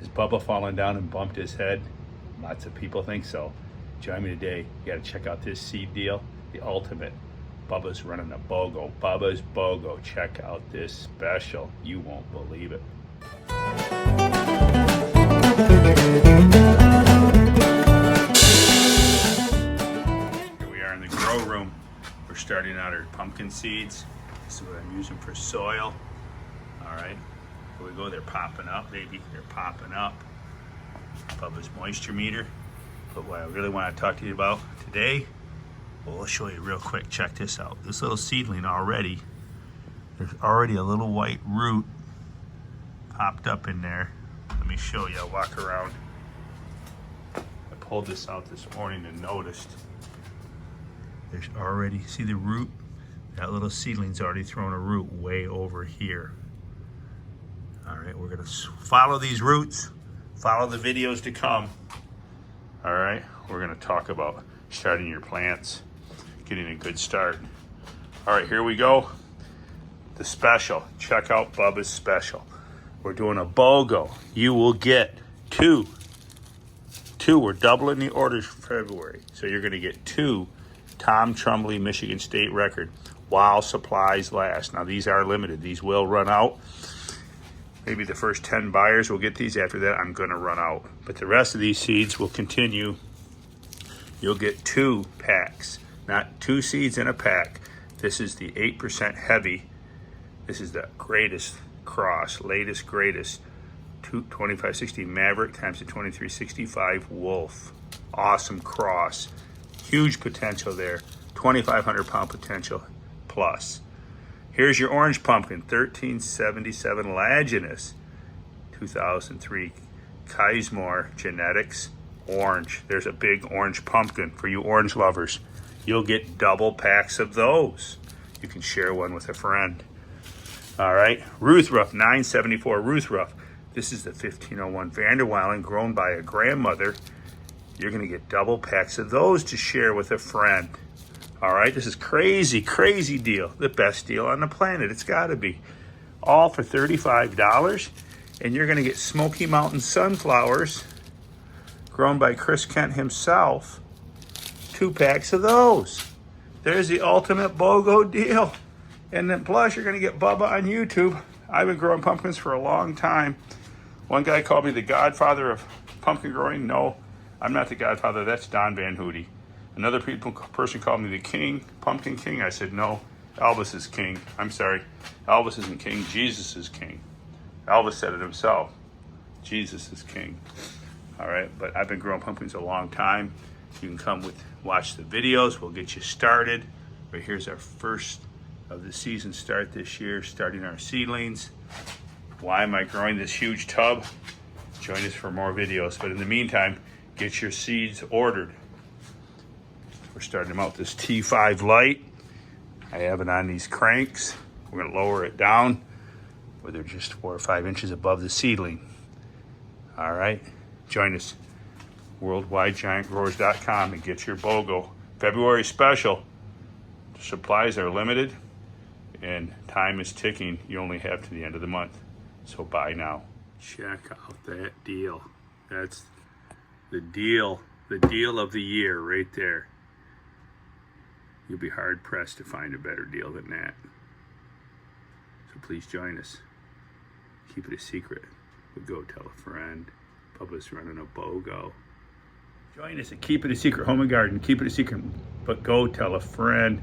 Is Bubba falling down and bumped his head? Lots of people think so. Join me today. You gotta check out this seed deal, the ultimate. Bubba's running a BOGO. Bubbas BOGO. Check out this special. You won't believe it. Here we are in the grow room. We're starting out our pumpkin seeds. This is what I'm using for soil. All right. Here we go. They're popping up, baby. They're popping up. Bubba's moisture meter. But what I really want to talk to you about today, well, I'll show you real quick. Check this out. This little seedling already, there's already a little white root popped up in there. Let me show you. I'll walk around. I pulled this out this morning and noticed there's already, see the root? That little seedling's already thrown a root way over here. All right, we're gonna follow these roots, follow the videos to come. All right, we're gonna talk about starting your plants, getting a good start. All right, here we go. The special, check out Bubba's special. We're doing a BOGO. You will get two. We're doubling the orders for February. So you're gonna get two Tom Trumbley Michigan State record while supplies last. Now these are limited, these will run out. Maybe the first 10 buyers will get these. After that, I'm gonna run out. But the rest of these seeds will continue. You'll get 2 packs, not 2 seeds in a pack. This is the 8% heavy. This is the greatest cross, latest, greatest. 2560 Maverick times the 2365 Wolf. Awesome cross. Huge potential there. 2,500 pound potential plus. Here's your orange pumpkin, 1377 Laginus, 2003 Kaismore Genetics orange. There's a big orange pumpkin for you orange lovers. You'll get double packs of those. You can share one with a friend. All right, Ruthruff, 974 Ruthruff. This is the 1501 Vanderweilen grown by a grandmother. You're gonna get double packs of those to share with a friend. All right, this is crazy, crazy deal. The best deal on the planet, it's gotta be. All for $35, and you're gonna get Smoky Mountain sunflowers grown by Chris Kent himself. 2 packs of those. There's the ultimate BOGO deal. And then plus you're gonna get Bubba on YouTube. I've been growing pumpkins for a long time. One guy called me the godfather of pumpkin growing. No, I'm not the godfather, that's Don Van Hootie. Another person called me the king, pumpkin king. I said, no, Elvis is king. I'm sorry, Elvis isn't king, Jesus is king. Elvis said it himself, Jesus is king. All right, but I've been growing pumpkins a long time. You can come watch the videos, we'll get you started. But here's our first of the season start this year, starting our seedlings. Why am I growing this huge tub? Join us for more videos. But in the meantime, get your seeds ordered. We're starting them out this T5 light. I have it on these cranks. We're gonna lower it down where they're just 4 or 5 inches above the seedling. All right, join us. WorldwideGiantGrowers.com and get your BOGO. February special. The supplies are limited and time is ticking. You only have to the end of the month. So buy now. Check out that deal. That's the deal of the year right there. You'll be hard pressed to find a better deal than that. So please join us. Keep it a secret, but go tell a friend. Bubba's running a BOGO. Join us at Keep It a Secret Home and Garden. Keep it a secret, but go tell a friend.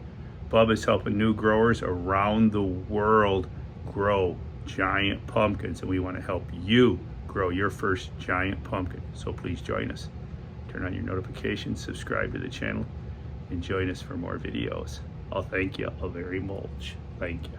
Bubba's helping new growers around the world grow giant pumpkins, and we want to help you grow your first giant pumpkin. So please join us. Turn on your notifications, subscribe to the channel, and join us for more videos. I'll thank you very much. Thank you.